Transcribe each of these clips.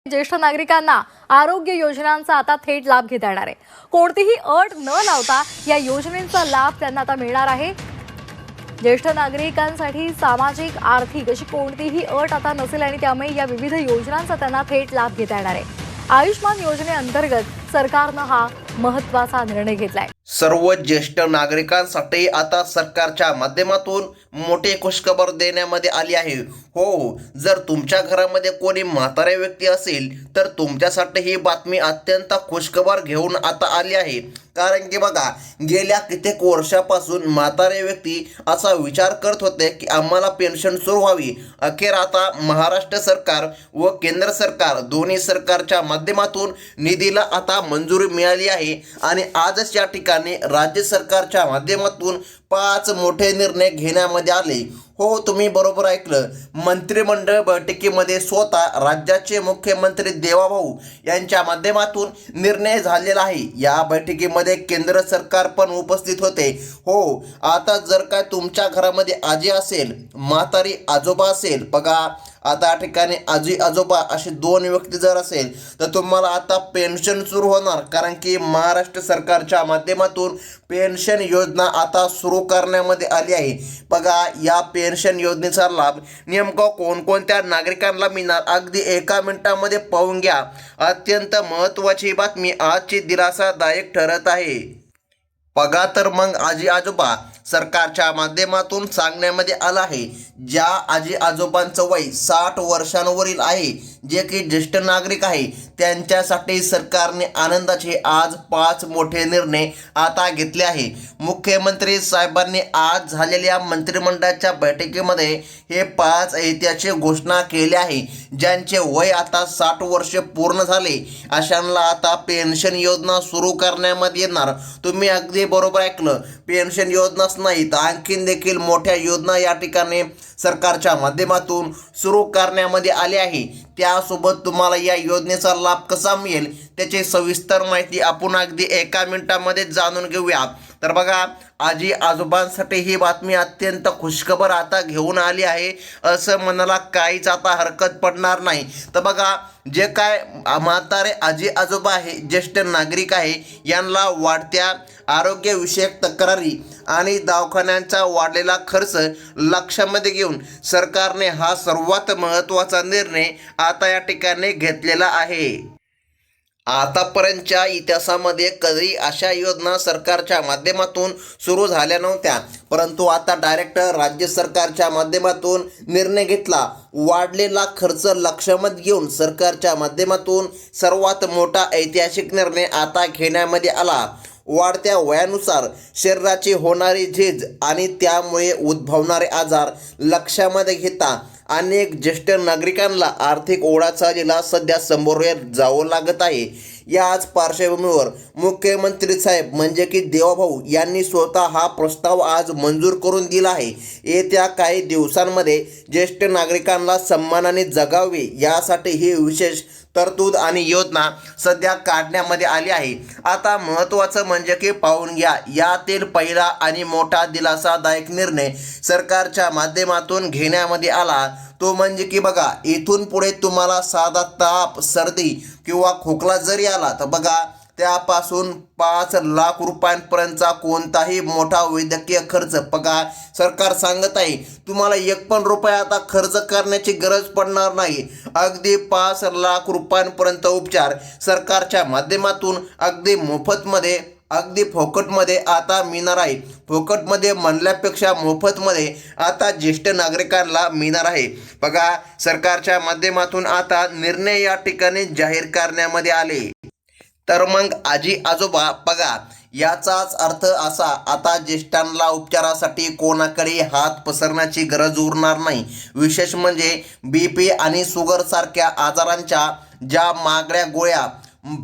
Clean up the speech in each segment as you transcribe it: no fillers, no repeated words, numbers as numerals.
ज्येष्ठ नागरिकांना आरोग्य योजनांचा आता थेट लाभ घेता येणार आहे। कोणतीही अट न लावता या योजनेचा लाभ त्यांना आता मिळणार आहे। ज्येष्ठ नागरिकांसाठी सामाजिक आर्थिक अशी कोणतीही अट आता नसेल आणि त्यामुळे या विविध योजनांचा त्यांना थेट लाभ घेता येणार आहे। आयुष्मान योजनेअंतर्गत सरकारने हा महत्त्वाचा निर्णय घेतलाय। सर्व ज्येष्ठ नागरिकांसाठी आता सरकारच्या माध्यमातून मोठी खुशखबर देण्यामध्ये आली आहे। हो, जर तुमच्या घरामध्ये कोणी म्हातारे व्यक्ती असेल तर तुमच्यासाठी ही बातमी अत्यंत खुशखबर घेऊन आता आली आहे। कारण की बघा, गेल्या कित्येक वर्षापासून म्हातारे व्यक्ती असा विचार करत होते की आम्हाला पेन्शन सुरू व्हावी। अखेर आता महाराष्ट्र सरकार व केंद्र सरकार दोन्ही सरकारच्या माध्यमातून निधीला आता मंजुरी मिळाली आहे आणि आजच या ठिकाणी राज्य सरकारच्या माध्यमातून 5 मोठे निर्णय घेण्यामध्ये आले। हो, तुम्ही बरोबर ऐकलं। मंत्रिमंडळ बैठकीमध्ये स्वतः राज्याचे मुख्यमंत्री देवाभाऊ यांच्या माध्यमातून निर्णय झालेला आहे। या बैठकीमध्ये केंद्र सरकार पण उपस्थित होते। हो, आता जर काय तुमच्या घरामध्ये आजी असेल, म्हातारी आजोबा असेल, बघा आता या ठिकाणी आजी आजोबा असे 2 व्यक्ती जर असेल तर तुम्हाला आता पेन्शन सुरू होणार। कारण की महाराष्ट्र सरकारच्या माध्यमातून पेन्शन योजना आता सुरू करण्यामध्ये आली आहे। बघा, या पेन्शन योजनेचा लाभ नेमका कोणकोणत्या नागरिकांना मिळणार अगदी एका मिनिटामध्ये पाहून घ्या। अत्यंत महत्त्वाची बातमी आजची दिलासादायक ठरत आहे। बघा तर मग आजी आजोबा सरकारच्या माध्यमातून सांगण्यामध्ये आलं आहे, ज्या आजी आजोबांचं वय 60 वर्षांवरील आहे, जे की ज्येष्ठ नागरिक आहे, त्यांच्यासाठी सरकारने आनंदाचे आज 5 मोठे निर्णय आता घेतले आहे। मुख्यमंत्री साहेबांनी आज झालेल्या मंत्रिमंडळाच्या बैठकीमध्ये हे 5 ऐतिहासिक घोषणा केल्या आहे। ज्यांचे वय आता 60 वर्ष पूर्ण झाले अशांना आता पेन्शन योजना सुरू करण्यामध्ये येणार। तुम्ही अगदी बरोबर ऐकलं, पेन्शन योजनाच नाही तर आणखीन देखील मोठ्या योजना या ठिकाणी सरकारच्या माध्यमातून सुरू करण्यामध्ये आले आहे। त्यासोबत तुम्हाला या योजनेचा लाभ कसा मिळेल त्याची सविस्तर माहिती आपण अगदी एका मिनिटामध्ये जाणून घेऊया। तर बघा, आजी आजोबांसाठी ही बातमी अत्यंत खुशखबर आता घेऊन आली आहे असं म्हणायला काहीच आता हरकत पडणार नाही। तर बघा, जे काय म्हातारे आजी आजोबा आहे, ज्येष्ठ नागरिक आहे, यांना वाढत्या आरोग्यविषयक तक्रारी आणि दवाखान्यांचा वाढलेला खर्च लक्षामध्ये घेऊन सरकारने हा सर्वात महत्त्वाचा निर्णय आता या ठिकाणी घेतलेला आहे। आतापर्यंतच्या इतिहासामध्ये कधी अशा योजना सरकारच्या माध्यमातून सुरू झाल्या नव्हत्या, परंतु आता डायरेक्ट राज्य सरकारच्या माध्यमातून निर्णय घेतला। वाढलेला खर्च लक्षामध्ये घेऊन सरकारच्या माध्यमातून सर्वात मोठा ऐतिहासिक निर्णय आता घेण्यामध्ये आला। वाढत्या वयानुसार शरीराची होणारी झीज आणि त्यामुळे उद्भवणारे आजार लक्षामध्ये घेता अनेक ज्येष्ठ नागरिकांना आर्थिक ओढाचालीला सध्या सामोरे जावं लागत आहे। याच पार्श्वभूमीवर मुख्यमंत्री साहेब म्हणजे की देवाभाऊ यांनी स्वतः हा प्रस्ताव आज मंजूर करून दिला आहे। येत्या काही दिवसांमध्ये ज्येष्ठ नागरिकांना सन्मानाने जगावे यासाठी ही विशेष तरतूद आणि योजना सध्या काढण्यामध्ये आली आहे। आता महत्त्वाचं म्हणजे की पाहून घ्या, यातील पहिला आणि मोठा दिलासादायक निर्णय सरकारच्या माध्यमातून घेण्यामध्ये आला तो म्हणजे की बघा, इथून पुढे तुम्हाला साधा ताप, सर्दी किंवा खोकला जरी आला तर बघा, त्यापासून 5 लाख रुपयांपर्यंतचा कोणताही मोठा वैद्यकीय खर्च बघा सरकार सांगत आहे, तुम्हाला 1 पण रुपया आता खर्च करण्याची गरज पडणार नाही। अगदी 5 लाख रुपयांपर्यंत उपचार सरकारच्या माध्यमातून अगदी मोफतमध्ये, अगदी फोकटमध्ये आता मिळणार आहे। फोकटमध्ये म्हणल्यापेक्षा मोफतमध्ये आता ज्येष्ठ नागरिकांना मिळणार आहे। बघा, सरकारच्या माध्यमातून आता निर्णय या ठिकाणी जाहीर करण्यामध्ये आले। तर मग आजी आजोबा बघा, याचाच अर्थ असा, आता ज्येष्ठांना उपचारासाठी कोणाकडे हात पसरण्याची गरज उरणार नाही। विशेष म्हणजे BP आणि शुगर सारख्या आजारांच्या ज्या महागड्या गोळ्या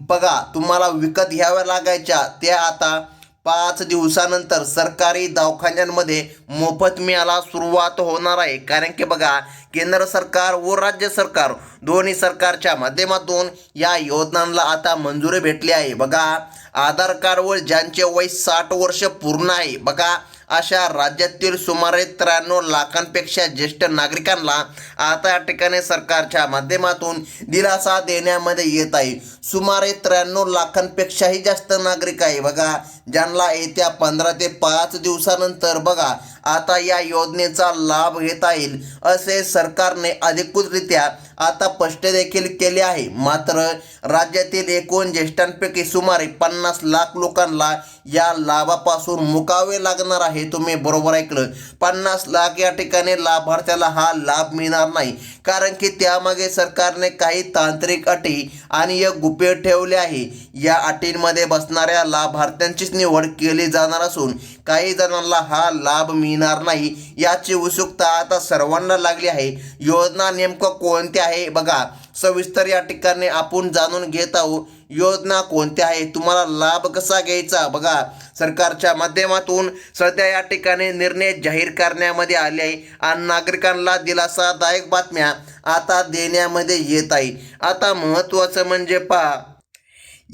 बघा तुम्हाला विकत घ्याव्या लागायच्या, त्या आता 5 दिवसानंतर सरकारी दवाखान्यांमध्ये मोफत मिळायला सुरुवात होणार आहे। कारण की बघा, केंद्र सरकार व राज्य सरकार दोन्ही सरकारच्या माध्यमातून या योजनांना आता मंजुरी भेटली आहे. बघा, आधार कार्डवर ज्यांचे वय 60 वर्ष पूर्ण आहे, बघा अशा राज्यातील सुमारे 93 लाखांपेक्षा ज्येष्ठ नागरिकांना आता या ठिकाणी सरकारच्या माध्यमातून दिलासा देण्यामध्ये येत आहे. सुमारे 93 लाखांपेक्षाही जास्त नागरिक आहे बघा, ज्यांना येत्या 15 ते 5 दिवसानंतर बघा आता या योजनेचा लाभ घेता येईल असे सरकारने अधिकृतरित्या आता स्पष्ट देखील केले आहे. मात्र राज्यातील एकूण ज्येष्ठांपैकी सुमारे 50 लाख लोकांना या लाभापासून मुकावे लागणार आहे. तुम्ही बरोबर ऐकलं, 50 लाख या ठिकाणी लाभार्थ्याला हा लाभ मिळणार नाही, कारण की त्यामागे सरकारने काही तांत्रिक अटी आणि एक गुपित ठेवले आहे. या अटींमध्ये बसणाऱ्या लाभार्थ्यांचीच निवड केली जाणार असून काही जणांना हा लाभ मिळणार नाही. याची उत्सुकता आता सर्वांना लागली आहे. योजना नेमकं कोणती आहे बघा, सविस्तर या ठिकाणी आपण जाणून घेत आहोत. योजना कोणत्या आहे, तुम्हाला लाभ कसा घ्यायचा, बघा सरकारच्या माध्यमातून सध्या या ठिकाणी निर्णय जाहीर करण्यामध्ये आले आहे आणि नागरिकांना दिलासादायक बातम्या आता देण्यामध्ये येत आहे. आता महत्त्वाचं म्हणजे पहा,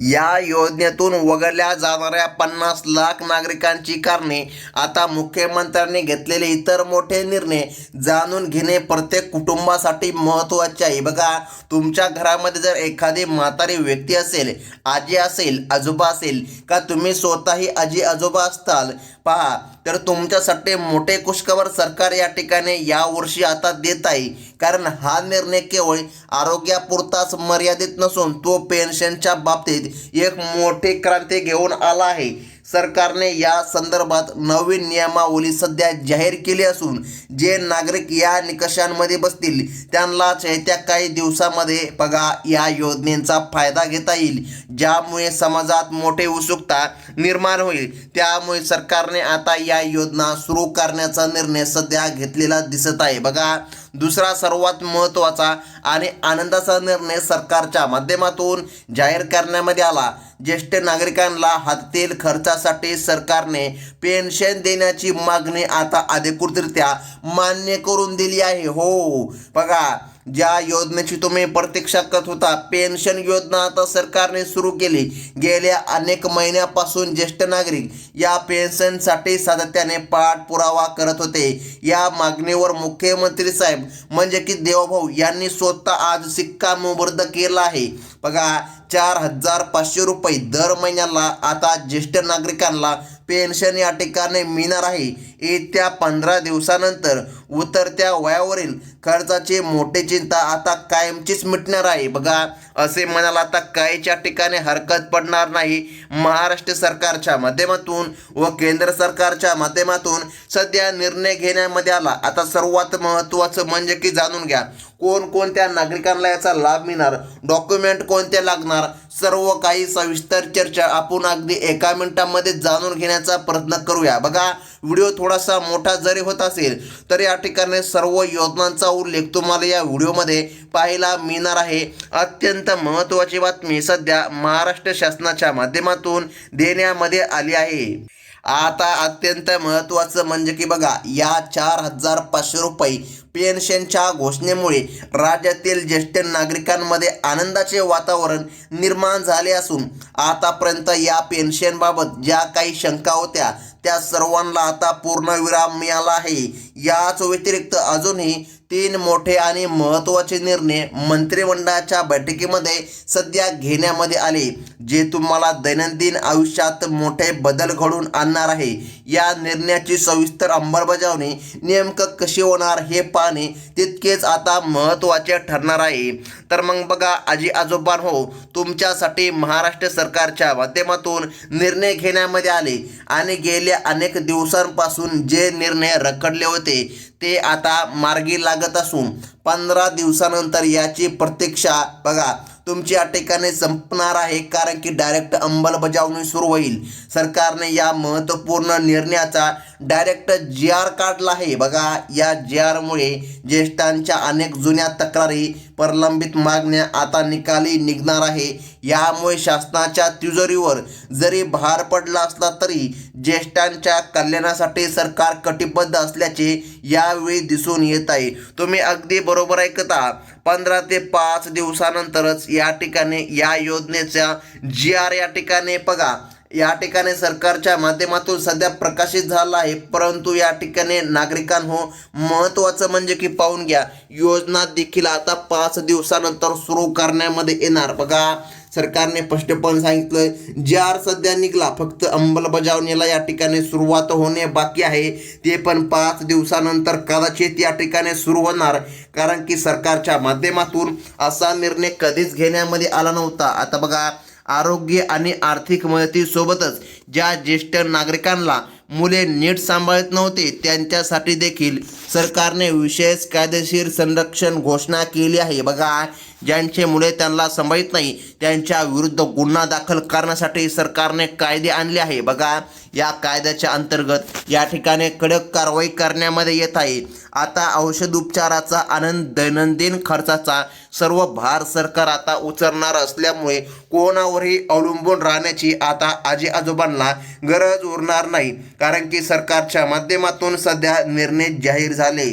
या योजनेतून वगळल्या जाणाऱ्या 50 लाख नागरिकांची कारणे, आता मुख्यमंत्र्यांनी घेतलेले इतर मोठे निर्णय जाणून घेणे प्रत्येक कुटुंबासाठी महत्त्वाचे आहे. बघा, तुमच्या घरामध्ये जर एखादी म्हातारी व्यक्ती असेल, आजी असेल, आजोबा असेल, का तुम्ही स्वतःही आजी आजोबा असताल पहा, तर तुमच्यासाठी मोठे खुशखबर सरकार या ठिकाणी यावर्षी आता देत आहे. कारण हा निर्णय केवळ आरोग्यापुरताच मर्यादित नसून तो पेन्शनच्या बाबतीत एक मोठी क्रांती घेऊन आला आहे. सरकारने या संदर्भात नवीन नियमावली सध्या जाहीर केली असून जे नागरिक या निकषांमध्ये बसतील त्यांनाच येत्या काही दिवसामध्ये बघा या योजनेचा फायदा घेता येईल, ज्यामुळे समाजात मोठी उत्सुकता निर्माण होईल. त्यामुळे सरकारने आता या योजना सुरू करण्याचा निर्णय सध्या घेतलेला दिसत आहे. बघा, दुसरा सर्वात महत्त्वाचा आणि आनंदाचा निर्णय सरकारच्या माध्यमातून जाहीर करण्यामध्ये आला. ज्येष्ठ नागरिकांना हातील खर्चासाठी सरकारने पेन्शन देण्याची मागणी आता अधिकृतरित्या मान्य करून दिली आहे. हो बघा, ज्या योजनेची तुम्ही प्रतीक्षा करत होता, पेन्शन योजना आता सरकारने सुरू केली. गेल्या अनेक महिन्यापासून ज्येष्ठ नागरिक या पेन्शनसाठी सातत्याने पाठपुरावा करत होते. या मागणीवर मुख्यमंत्री साहेब म्हणजे की देवभाऊ यांनी स्वतः आज शिक्कामोर्तब केला आहे. बघा, 4,500 रुपये दर महिन्याला आता ज्येष्ठ नागरिकांना पेन्शन या ठिकाणी मिळणार आहे. येत्या 15 दिवसानंतर उतरत्या वयावरील खर्चाची मोठी चिंता आता कायमचीच मिटणार आहे. बघा, असे म्हणायला आता काहीच्या ठिकाणी हरकत पडणार नाही. महाराष्ट्र सरकारच्या माध्यमातून व केंद्र सरकारच्या माध्यमातून सध्या निर्णय घेण्यामध्ये आला. आता सर्वात महत्त्वाचं म्हणजे की जाणून घ्या कोणकोणत्या नागरिकांना याचा लाभ मिळणार, डॉक्युमेंट कोणते लागणार, सर्व काही सविस्तर चर्चा आपण अगदी एका मिनिटामध्ये जाणून घेण्याचा प्रयत्न करूया. बघा, व्हिडिओ थोडासा मोठा जरी होत असेल तर या ठिकाणी सर्व योजनांचा उल्लेख तुम्हाला या व्हिडिओमध्ये पाहायला मिळणार आहे. अत्यंत महत्त्वाची बातमी सध्या महाराष्ट्र शासनाच्या माध्यमातून देण्यामध्ये आली आहे. आता अत्यंत महत्त्वाचं म्हणजे की बघा, या 4,500 रुपये पेन्शनच्या घोषणेमुळे राज्यातील ज्येष्ठ नागरिकांमध्ये आनंदाचे वातावरण निर्माण झाले असून आतापर्यंत या पेन्शनबाबत ज्या काही शंका होत्या त्या सर्वांना आता पूर्णविराम मिळाला आहे. याच व्यतिरिक्त अजूनही 3 मोठे आणि महत्त्वाचे निर्णय मंत्रिमंडळाच्या बैठकीमध्ये सध्या घेण्यामध्ये आले, जे तुम्हाला दैनंदिन आयुष्यात मोठे बदल घडवून आणणार आहे. या निर्णयाची सविस्तर अंमलबजावणी नेमकं कशी होणार हे पाहणे तितकेच आता महत्त्वाचे ठरणार आहे. तर मग बघा आजी आजोबांनो, तुमच्यासाठी महाराष्ट्र सरकारच्या माध्यमातून निर्णय घेण्यामध्ये आले आणि गेल्या अनेक दिवसांपासून जे निर्णय रखडले होते ते आता मार्गी लागत असून 15 दिवसानंतर याची प्रतीक्षा बघा तुमची या ठिकाणी संपणार आहे, कारण की डायरेक्ट अंमलबजावणी सुरू होईल. सरकारने या महत्त्वपूर्ण निर्णयाचा डायरेक्ट GR काढला आहे. बघा, या GRमुळे ज्येष्ठांच्या अनेक जुन्या तक्रारी, प्रलंबित मागण्या आता निकाली निघणार आहे. यामुळे शासनाच्या तिजोरीवर जरी भार पडला असला तरी ज्येष्ठांच्या कल्याणासाठी सरकार कटिबद्ध असल्याचे यावेळी दिसून येत आहे. तुम्ही अगदी बरोबर ऐकता. 15 ते 5 दिवसानंतरच या ठिकाणी या योजनेचा GR या ठिकाणी बघा या ठिकाणी सरकारच्या माध्यमातून सध्या प्रकाशित झाला आहे. परंतु या ठिकाणी नागरिकांनो महत्त्वाचं म्हणजे की पाहून घ्या, योजना देखील आता 5 दिवसानंतर सुरू करण्यामध्ये येणार. बघा, सरकारने स्पष्टपणे सांगितलं GR सध्या निघाला, फक्त अंमलबजावणीला या ठिकाणी सुरुवात होणे बाकी आहे. ते पण 5 दिवसानंतर कदाचित या ठिकाणी सुरू होणार, कारण की सरकारच्या माध्यमातून असा निर्णय कधीच घेण्यामध्ये आला नव्हता. आता बघा, आरोग्य आणि आर्थिक मदतीसोबतच ज्या ज्येष्ठ नागरिकांना मुले नीट सांभाळत नव्हते त्यांच्यासाठी देखील सरकारने विशेष कायदेशीर संरक्षण घोषणा केली आहे. बघा, ज्यांचे मुले त्यांना सांभाळत नाही त्यांच्या विरुद्ध गुन्हा दाखल करण्यासाठी सरकारने कायदे आणले आहे. बघा, या कायद्याच्या अंतर्गत या ठिकाणी कडक कारवाई करण्यामध्ये येत आहे. आता औषध उपचाराचा आनंद दैनंदिन खर्चाचा सर्व भार सरकार आता उचलणार असल्यामुळे कोणावरही अवलंबून राहण्याची आता आजी आजोबांना गरज उरणार नाही, कारण की सरकारच्या माध्यमातून सध्या निर्णय जाहीर झाले.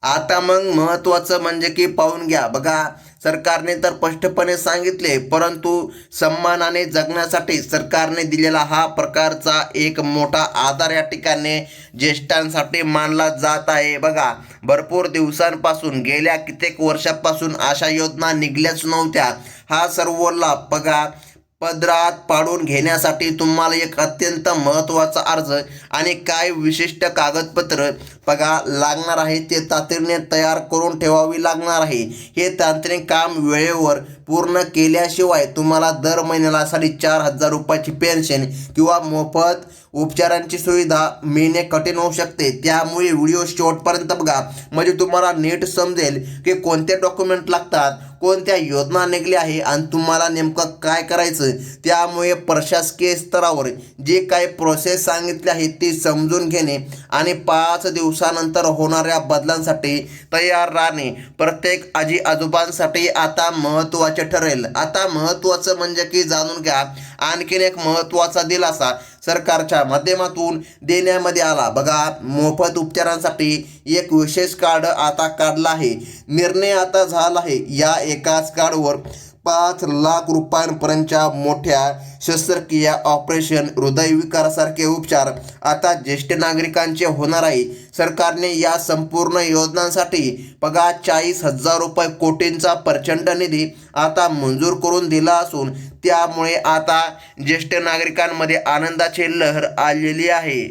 आता मग महत्त्वाचं म्हणजे की पाहून घ्या. बघा, सरकारने तर स्पष्टपणे सांगितले, परंतु सन्मानाने जगण्यासाठी सरकारने दिलेला हा प्रकारचा एक मोठा आधार या ठिकाणी ज्येष्ठांसाठी मानला जात आहे. बघा, भरपूर दिवसांपासून गेल्या कित्येक वर्षापासून अशा योजना निघल्याच नव्हत्या. हा सर्व लाभ बघा पदरात पाडून घेण्यासाठी तुम्हाला एक अत्यंत महत्त्वाचा अर्ज आणि काय विशिष्ट कागदपत्र बघा लागणार आहे ते तातडीने तयार करून ठेवावी लागणार आहे. हे तांत्रिक काम वेळेवर पूर्ण केल्याशिवाय तुम्हाला दर महिन्याला 4,500 रुपयाची पेन्शन किंवा मोफत उपचारांची सुविधा मिळणे कठीण होऊ शकते. त्यामुळे व्हिडिओ शेवटपर्यंत बघा, म्हणजे तुम्हाला नीट समजेल की कोणते डॉक्युमेंट लागतात, कोणत्या योजना निघल्या आहे आणि तुम्हाला नेमकं काय करायचं. त्यामुळे प्रशासकीय स्तरावर जे काही प्रोसेस सांगितले आहे ती समजून घेणे आणि 5 दिवसानंतर होणाऱ्या बदलांसाठी तयार राहणे प्रत्येक आजी आजोबांसाठी आता महत्त्वाचे ठरेल. आता महत्त्वाचं म्हणजे की जाणून घ्या, आणखीन एक महत्त्वाचा दिलासा सरकारच्या माध्यमातून देण्यामध्ये आला. बघा, मोफत उपचारांसाठी एक विशेष कार्ड आता काढला आहे. निर्णय आता झाला आहे. या एकाच कार्डवर 5 लाख रुपयांपर्यंतच्या मोठ्या शस्त्रक्रिया, ऑपरेशन, हृदयविकारासारखे उपचार आता ज्येष्ठ नागरिकांचे होणार आहे. सरकारने या संपूर्ण योजनांसाठी बघा 40,000 रुपये कोटींचा प्रचंड निधी आता मंजूर करून दिला असून त्यामुळे आता ज्येष्ठ नागरिकांमध्ये आनंदाची लहर आलेली आहे.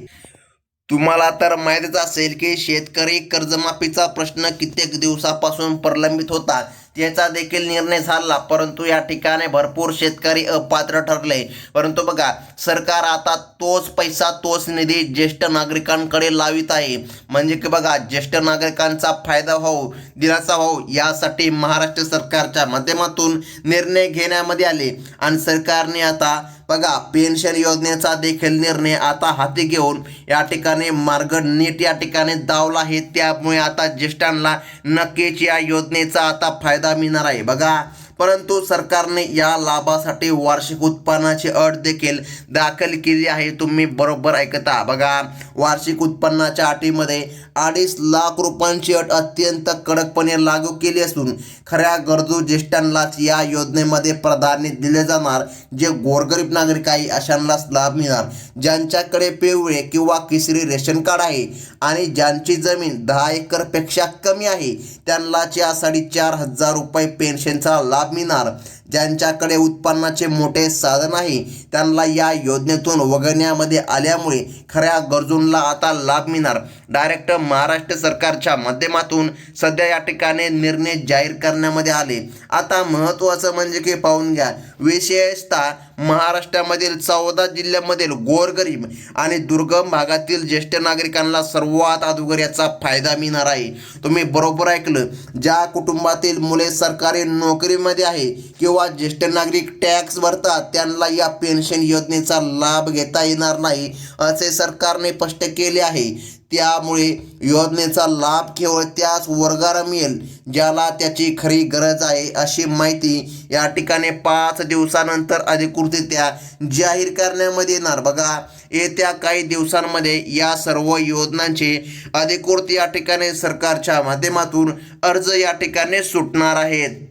तुम्हाला तर माहीतच असेल की शेतकरी कर्जमाफीचा प्रश्न कित्येक दिवसापासून प्रलंबित होता. त्याचा देखील निर्णय झाला, परंतु या ठिकाणी भरपूर शेतकरी अपात्र ठरले. परंतु बघा, सरकार आता तोच पैसा, तोच निधी ज्येष्ठ नागरिकांकडे लावित आहे. म्हणजे की बघा, ज्येष्ठ नागरिकांचा फायदा व्हावा, दिलासा व्हावा यासाठी महाराष्ट्र सरकारच्या माध्यमातून निर्णय घेण्यामध्ये आले. आणि सरकारने आता बघा पेन्शन योजनेचा देखील निर्णय आता हाती घेऊन या ठिकाणी मार्ग नीट या ठिकाणी दावला आहे. त्यामुळे आता ज्येष्ठांना नक्कीच या योजनेचा आता फायदा मिळणार आहे. बघा, परंतु सरकारने या लाभासाठी वार्षिक उत्पन्नाची अट देखील दाखल केली आहे. तुम्ही बरोबर ऐकता. बघा, वार्षिक उत्पन्नाच्या अटीमध्ये 2.5 लाख रुपयांची अट अत्यंत कडकपणे लागू केली असून खऱ्या गरजू ज्येष्ठांनाच या योजनेमध्ये प्राधान्य दिले जाणार. जे गोरगरीब नागरिक आहे अशांनाच लाभ मिळणार. ज्यांच्याकडे पिवळे किंवा केसरी रेशन कार्ड आहे आणि ज्यांची जमीन 10 एकरपेक्षा कमी आहे त्यांनाच या 4,500 रुपये पेन्शनचा लाभ मिळणार. ज्यांच्याकडे उत्पन्नाचे मोठे साधन आहे त्यांना या योजनेतून वगळण्यामध्ये आल्यामुळे खऱ्या गरजूंना आता लाभ मिळणार. डायरेक्ट महाराष्ट्र सरकारच्या माध्यमातून सध्या या ठिकाणी निर्णय जाहीर करण्यामध्ये आले. आता महत्त्वाचं म्हणजे की पाहून घ्या, विशेषतः महाराष्ट्रामधील 14 जिल्ह्यांमधील गोरगरीब आणि दुर्गम भागातील ज्येष्ठ नागरिकांना सर्वात अगोदर याचा फायदा मिळणार आहे. तुम्ही बरोबर ऐकलं. ज्या कुटुंबातील मुले सरकारी नोकरीमध्ये आहे किंवा जेव्हा ज्येष्ठ नागरिक टॅक्स भरतात त्यांना या पेन्शन योजनेचा लाभ घेता येणार नाही असे सरकारने स्पष्ट केले आहे. त्यामुळे योजनेचा लाभ केवळ त्याच वर्गाला मिळेल ज्याला त्याची खरी गरज आहे, अशी माहिती या ठिकाणी 5 दिवसानंतर अधिकृतरित्या जाहीर करण्यामध्ये येणार. बघा, येत्या काही दिवसांमध्ये या सर्व योजनांचे अधिकृत या ठिकाणी सरकारच्या माध्यमातून अर्ज या ठिकाणी सुटणार आहेत.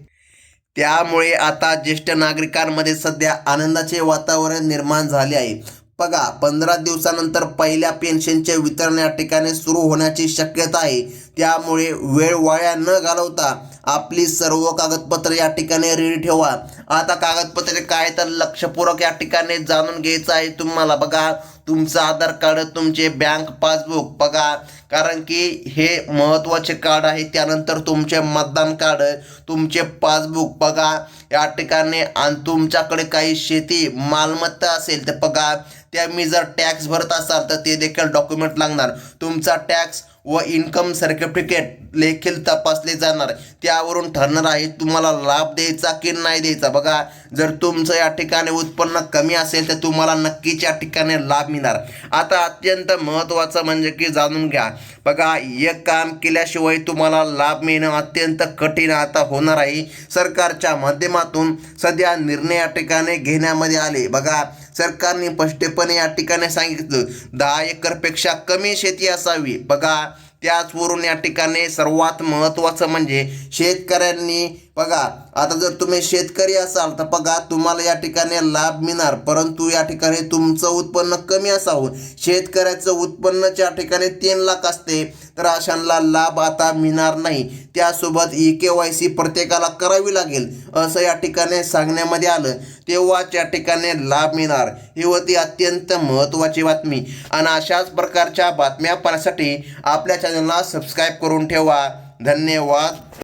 त्यामुळे आता ज्येष्ठ नागरिकांमध्ये सध्या आनंदाचे वातावरण निर्माण झाले आहे. बघा, 15 दिवसानंतर पहिल्या पेन्शनचे वितरण या ठिकाणी सुरू होण्याची शक्यता आहे. त्यामुळे वेळ वाया न घालवता आपली सर्व कागदपत्रे या ठिकाणी रेडी ठेवा. आता कागदपत्रे काय तर लक्षपूर्वक या ठिकाणी जाणून घ्यायचं आहे तुम्हाला. बघा, तुमचं आधार कार्ड, तुमचे बँक पासबुक, बघा, कारण की हे महत्त्वाचे कार्ड आहे. त्यानंतर तुमचे मतदान कार्ड, तुमचे पासबुक, बघा या ठिकाणी. आणि तुमच्याकडे काही शेती मालमत्ता असेल तर बघा, तुम्ही जर टॅक्स भरत असाल तर ते देखील डॉक्युमेंट लागणार. तुमचा टॅक्स व इन्कम सर्टिफिकेट देखील तपासले जाणार. त्यावरून ठरणार आहे तुम्हाला लाभ द्यायचा की नाही द्यायचा. बघा, जर तुमचं या ठिकाणी उत्पन्न कमी असेल तर तुम्हाला नक्कीच या ठिकाणी लाभ मिळणार. आता अत्यंत महत्त्वाचं म्हणजे की जाणून घ्या. बघा, एक काम केल्याशिवाय तुम्हाला लाभ मिळणं अत्यंत कठीण आता होणार आहे. सरकारच्या माध्यमातून सध्या निर्णय या ठिकाणी घेण्यामध्ये आले. बघा, सरकारने स्पष्टपणे या ठिकाणी सांगितलं 10 एकरपेक्षा कमी शेती असावी. बघा, त्याचवरून या ठिकाणी सर्वात महत्त्वाचं म्हणजे शेतकऱ्यांनी, बघा, आता जर तुम्ही शेतकरी असाल तर बघा तुम्हाला या ठिकाणी लाभ मिळणार, परंतु या ठिकाणी तुमचं उत्पन्न कमी असावं. शेतकऱ्याचं उत्पन्नच्या ठिकाणी 3 लाख असते तर अशांना लाभ आता मिळणार नाही. त्यासोबत EKYC प्रत्येकाला करावी लागेल असं या ठिकाणी सांगण्यामध्ये आलं. तेव्हाच या ठिकाणी लाभ मिळणार. ही होती अत्यंत महत्त्वाची बातमी. आणि अशाच प्रकारच्या बातम्या पाहण्यासाठी आपल्या चॅनलला सबस्क्राईब करून ठेवा. धन्यवाद.